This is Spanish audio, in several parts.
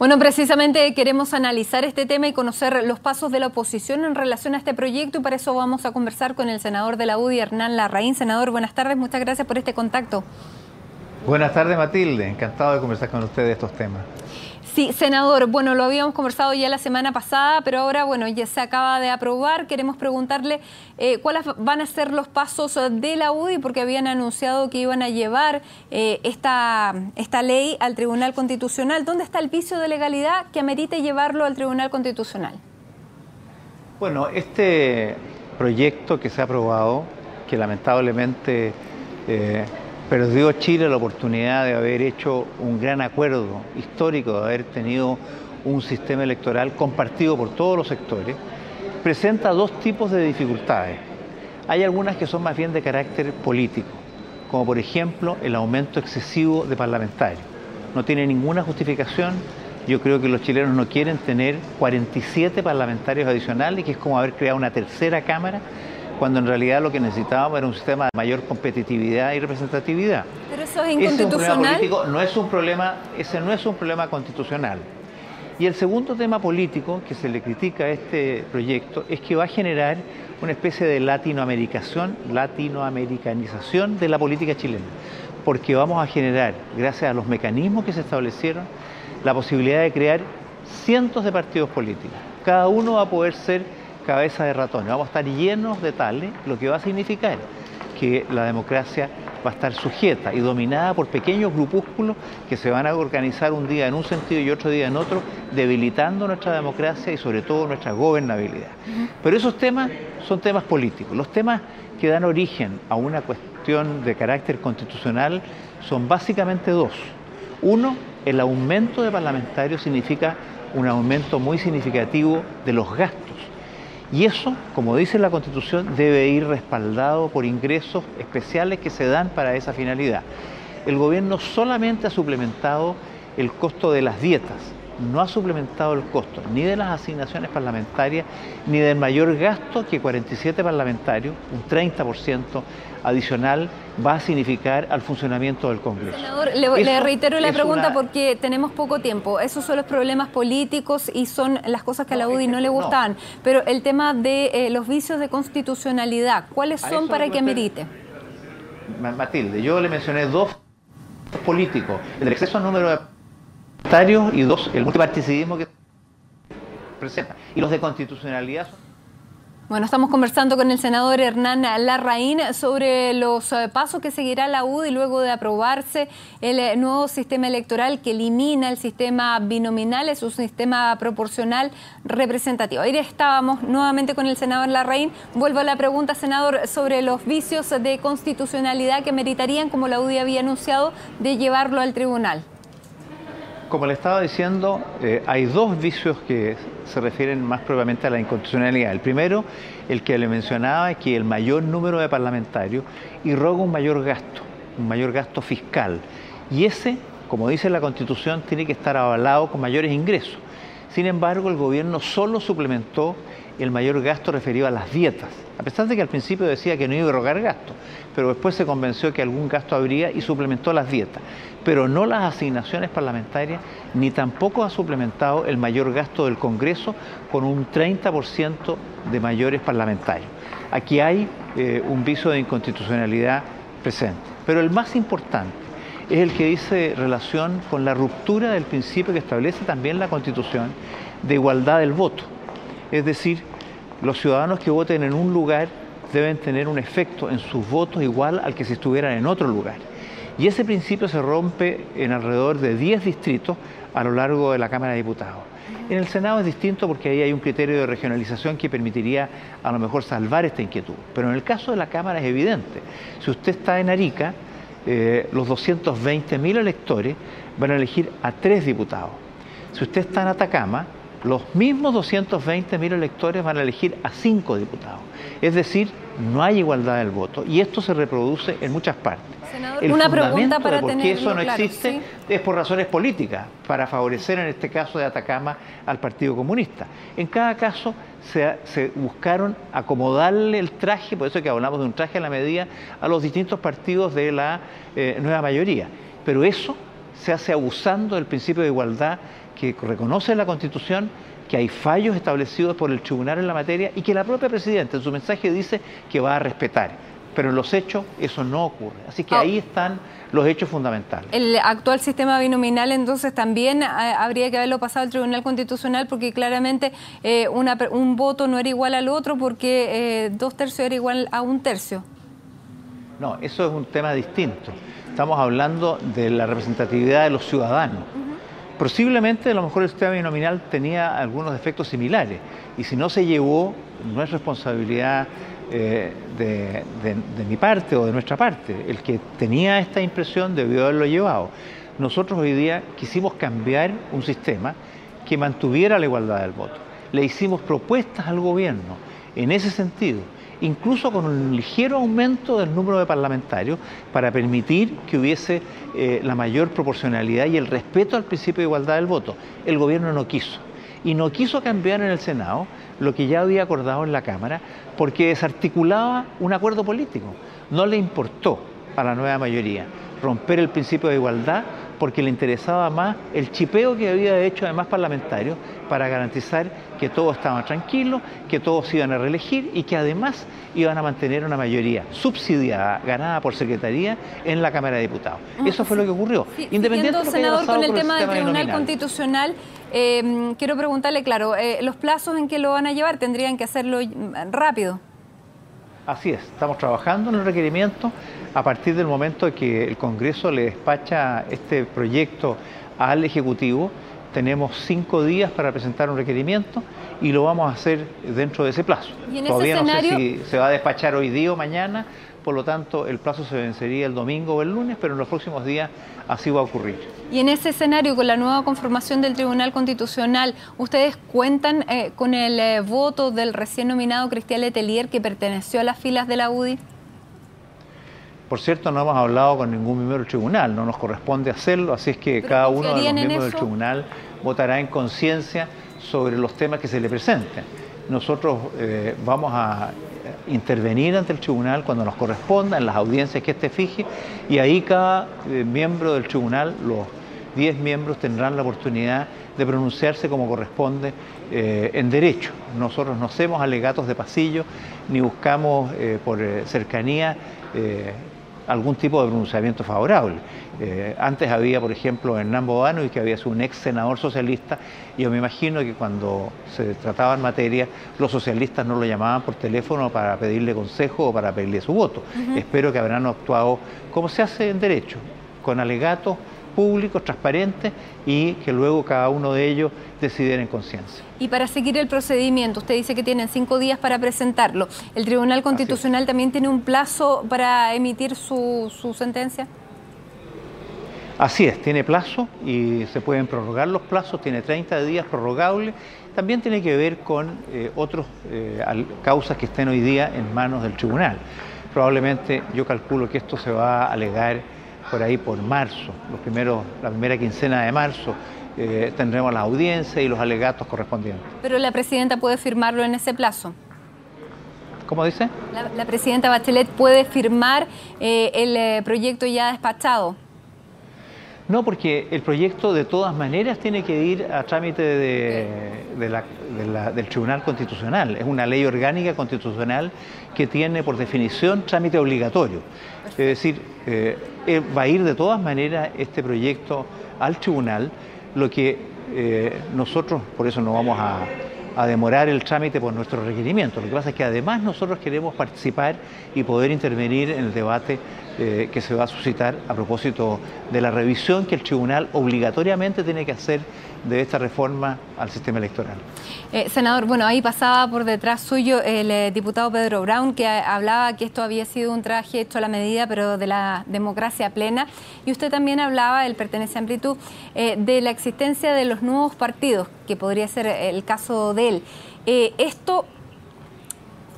Bueno, precisamente queremos analizar este tema y conocer los pasos de la oposición en relación a este proyecto, y para eso vamos a conversar con el senador de la UDI, Hernán Larraín. Senador, buenas tardes, muchas gracias por este contacto. Buenas tardes, Matilde, encantado de conversar con usted de estos temas. Sí, senador, bueno, lo habíamos conversado ya la semana pasada, pero ahora, bueno, ya se acaba de aprobar. Queremos preguntarle cuáles van a ser los pasos de la UDI, porque habían anunciado que iban a llevar esta ley al Tribunal Constitucional. ¿Dónde está el vicio de legalidad que amerite llevarlo al Tribunal Constitucional? Bueno, este proyecto que se ha aprobado, que lamentablemente perdió Chile la oportunidad de haber hecho un gran acuerdo histórico, de haber tenido un sistema electoral compartido por todos los sectores, presenta dos tipos de dificultades. Hay algunas que son más bien de carácter político, como por ejemplo el aumento excesivo de parlamentarios. No tiene ninguna justificación. Yo creo que los chilenos no quieren tener 47 parlamentarios adicionales, que es como haber creado una tercera cámara, cuando en realidad lo que necesitábamos era un sistema de mayor competitividad y representatividad. Pero eso es inconstitucional. Ese no es un problema constitucional. Y el segundo tema político que se le critica a este proyecto es que va a generar una especie de latinoamericanización de la política chilena, porque vamos a generar, gracias a los mecanismos que se establecieron, la posibilidad de crear cientos de partidos políticos. Cada uno va a poder ser cabeza de ratón. Vamos a estar llenos de tales, lo que va a significar que la democracia va a estar sujeta y dominada por pequeños grupúsculos que se van a organizar un día en un sentido y otro día en otro, debilitando nuestra democracia y sobre todo nuestra gobernabilidad. Pero esos temas son temas políticos. Los temas que dan origen a una cuestión de carácter constitucional son básicamente dos. Uno, el aumento de parlamentarios significa un aumento muy significativo de los gastos. Y eso, como dice la Constitución, debe ir respaldado por ingresos especiales que se dan para esa finalidad. El gobierno solamente ha suplementado el costo de las dietas, no ha suplementado el costo ni de las asignaciones parlamentarias, ni del mayor gasto que 47 parlamentarios, un 30% adicional, va a significar al funcionamiento del Congreso. Senador, le reitero la pregunta porque tenemos poco tiempo. Esos son los problemas políticos y son las cosas que a la UDI no le gustaban. Pero el tema de los vicios de constitucionalidad, ¿cuáles son para que amerite? Matilde, yo le mencioné dos políticos, el del exceso al número de parlamentarios y dos, el multiparticidismo que presenta. Y los de constitucionalidad son... Bueno, estamos conversando con el senador Hernán Larraín sobre los pasos que seguirá la UDI luego de aprobarse el nuevo sistema electoral que elimina el sistema binominal, es un sistema proporcional representativo. Ahí estábamos nuevamente con el senador Larraín. Vuelvo a la pregunta, senador, sobre los vicios de constitucionalidad que meritarían, como la UDI había anunciado, de llevarlo al tribunal. Como le estaba diciendo, hay dos vicios que se refieren más propiamente a la inconstitucionalidad. El primero, el que le mencionaba, es que el mayor número de parlamentarios irroga un mayor gasto fiscal. Y ese, como dice la Constitución, tiene que estar avalado con mayores ingresos. Sin embargo, el gobierno solo suplementó el mayor gasto referido a las dietas, a pesar de que al principio decía que no iba a irrogar gasto, pero después se convenció que algún gasto habría y suplementó las dietas, pero no las asignaciones parlamentarias, ni tampoco ha suplementado el mayor gasto del Congreso con un 30% de mayores parlamentarios. Aquí hay un vicio de inconstitucionalidad presente, pero el más importante es el que dice relación con la ruptura del principio que establece también la Constitución de igualdad del voto. Es decir, los ciudadanos que voten en un lugar deben tener un efecto en sus votos igual al que si estuvieran en otro lugar. Y ese principio se rompe en alrededor de 10 distritos a lo largo de la Cámara de Diputados. En el Senado es distinto porque ahí hay un criterio de regionalización que permitiría a lo mejor salvar esta inquietud. Pero en el caso de la Cámara es evidente. Si usted está en Arica, los 220.000 electores van a elegir a 3 diputados. Si usted está en Atacama, los mismos 220.000 electores van a elegir a 5 diputados. Es decir, no hay igualdad del voto y esto se reproduce en muchas partes. Senador, una pregunta para de por qué eso no existe, ¿sí? Es por razones políticas, para favorecer en este caso de Atacama al Partido Comunista. En cada caso se buscaron acomodarle el traje, por eso es que hablamos de un traje a la medida, a los distintos partidos de la nueva mayoría. Pero eso se hace abusando del principio de igualdad que reconoce la Constitución, que hay fallos establecidos por el tribunal en la materia y que la propia presidenta en su mensaje dice que va a respetar. Pero en los hechos eso no ocurre. Así que ahí están los hechos fundamentales. El actual sistema binominal entonces también habría que haberlo pasado al Tribunal Constitucional, porque claramente un voto no era igual al otro, porque 2/3 era igual a 1/3. No, eso es un tema distinto. Estamos hablando de la representatividad de los ciudadanos. Posiblemente a lo mejor el sistema binominal tenía algunos defectos similares y si no se llevó, no es responsabilidad de mi parte o de nuestra parte. El que tenía esta impresión debió haberlo llevado. Nosotros hoy día quisimos cambiar un sistema que mantuviera la igualdad del voto. Le hicimos propuestas al gobierno en ese sentido, incluso con un ligero aumento del número de parlamentarios para permitir que hubiese la mayor proporcionalidad y el respeto al principio de igualdad del voto. El gobierno no quiso. Y no quiso cambiar en el Senado lo que ya había acordado en la Cámara porque desarticulaba un acuerdo político. No le importó a la nueva mayoría romper el principio de igualdad porque le interesaba más el chipeo que había hecho además parlamentarios para garantizar que todos estaban tranquilos, que todos se iban a reelegir y que además iban a mantener una mayoría subsidiada, ganada por secretaría en la Cámara de Diputados. Eso fue lo que ocurrió. Sí, independientemente, senador, con el tema del Tribunal Constitucional, quiero preguntarle, claro, los plazos en que lo van a llevar, tendrían que hacerlo rápido. Así es, estamos trabajando en el requerimiento a partir del momento que el Congreso le despacha este proyecto al Ejecutivo. Tenemos 5 días para presentar un requerimiento y lo vamos a hacer dentro de ese plazo. ¿Y en Todavía ese escenario? No sé si se va a despachar hoy día o mañana, por lo tanto el plazo se vencería el domingo o el lunes, pero en los próximos días así va a ocurrir. Y en ese escenario, con la nueva conformación del Tribunal Constitucional, ¿ustedes cuentan con el voto del recién nominado Cristian Letelier, que perteneció a las filas de la UDI? Por cierto, no hemos hablado con ningún miembro del tribunal, no nos corresponde hacerlo, así es que cada uno de los miembros del tribunal votará en conciencia sobre los temas que se le presenten. Nosotros vamos a intervenir ante el tribunal cuando nos corresponda, en las audiencias que éste fije, y ahí cada miembro del tribunal, los 10 miembros, tendrán la oportunidad de pronunciarse como corresponde en derecho. Nosotros no hacemos alegatos de pasillo, ni buscamos por cercanía algún tipo de pronunciamiento favorable. Antes había, por ejemplo, Hernán Bodano, y que había sido un ex senador socialista, y yo me imagino que cuando se trataba en materia, los socialistas no lo llamaban por teléfono para pedirle consejo o para pedirle su voto. Espero que habrán actuado como se hace en derecho, con alegatos públicos, transparentes, y que luego cada uno de ellos decidiera en conciencia. Y para seguir el procedimiento, usted dice que tienen 5 días para presentarlo. ¿El Tribunal Constitucional también tiene un plazo para emitir su sentencia? Así es, tiene plazo y se pueden prorrogar los plazos, tiene 30 días prorrogables. También tiene que ver con otras causas que estén hoy día en manos del tribunal. Probablemente yo calculo que esto se va a alegar por ahí por marzo, la primera quincena de marzo. Tendremos la audiencia y los alegatos correspondientes. ¿Pero la presidenta puede firmarlo en ese plazo? ¿Cómo dice? ¿La presidenta Bachelet puede firmar el proyecto ya despachado? No, porque el proyecto de todas maneras tiene que ir a trámite del Tribunal Constitucional. Es una ley orgánica constitucional que tiene por definición trámite obligatorio. Es decir, va a ir de todas maneras este proyecto al tribunal, lo que nosotros, por eso no vamos a demorar el trámite por nuestro requerimiento. Lo que pasa es que además nosotros queremos participar y poder intervenir en el debate que se va a suscitar a propósito de la revisión que el tribunal obligatoriamente tiene que hacer de esta reforma al sistema electoral. Senador, bueno, ahí pasaba por detrás suyo el diputado Pedro Brown, que hablaba que esto había sido un traje hecho a la medida, pero de la democracia plena. Y usted también hablaba, él pertenece a Amplitud, de la existencia de los nuevos partidos, que podría ser el caso de él. ¿Esto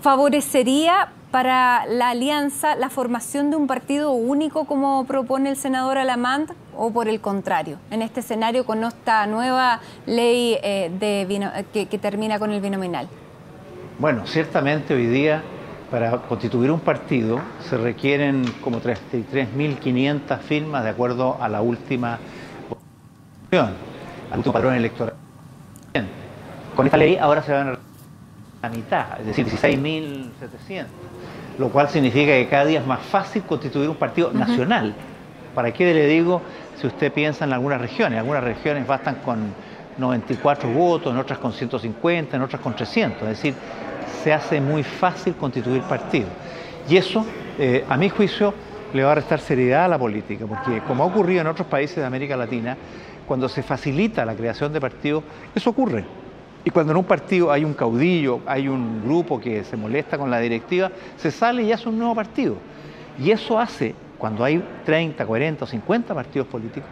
favorecería para la alianza la formación de un partido único como propone el senador Alamán, o por el contrario, en este escenario con esta nueva ley que termina con el binominal? Bueno, ciertamente hoy día para constituir un partido se requieren como 33.500 firmas de acuerdo a la última votación. al último padrón electoral. Con esta ley ahora se van a la mitad, es decir, 16.700, lo cual significa que cada día es más fácil constituir un partido nacional. ¿Para qué le digo si usted piensa en algunas regiones bastan con 94 votos, en otras con 150, en otras con 300, es decir, se hace muy fácil constituir partidos. Y eso, a mi juicio, le va a restar seriedad a la política, porque como ha ocurrido en otros países de América Latina, cuando se facilita la creación de partidos, eso ocurre. Y cuando en un partido hay un caudillo, hay un grupo que se molesta con la directiva, se sale y hace un nuevo partido. Y eso hace, cuando hay 30, 40 o 50 partidos políticos,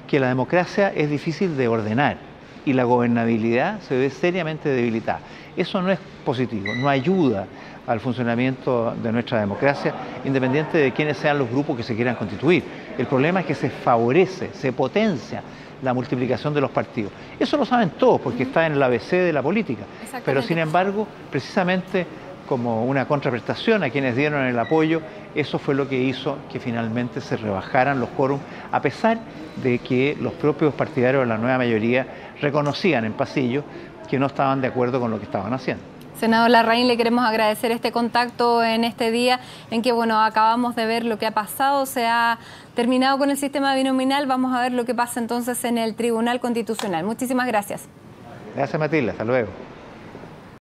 que la democracia es difícil de ordenar y la gobernabilidad se ve seriamente debilitada. Eso no es positivo, no ayuda al funcionamiento de nuestra democracia, independiente de quiénes sean los grupos que se quieran constituir. El problema es que se favorece, se potencia la multiplicación de los partidos. Eso lo saben todos porque está en el ABC de la política. Pero sin embargo, precisamente como una contraprestación a quienes dieron el apoyo, eso fue lo que hizo que finalmente se rebajaran los quórums, a pesar de que los propios partidarios de la nueva mayoría reconocían en pasillo que no estaban de acuerdo con lo que estaban haciendo. Senador Larraín, le queremos agradecer este contacto en este día en que, bueno, acabamos de ver lo que ha pasado, se ha terminado con el sistema binominal, vamos a ver lo que pasa entonces en el Tribunal Constitucional. Muchísimas gracias. Gracias, Matilde, hasta luego.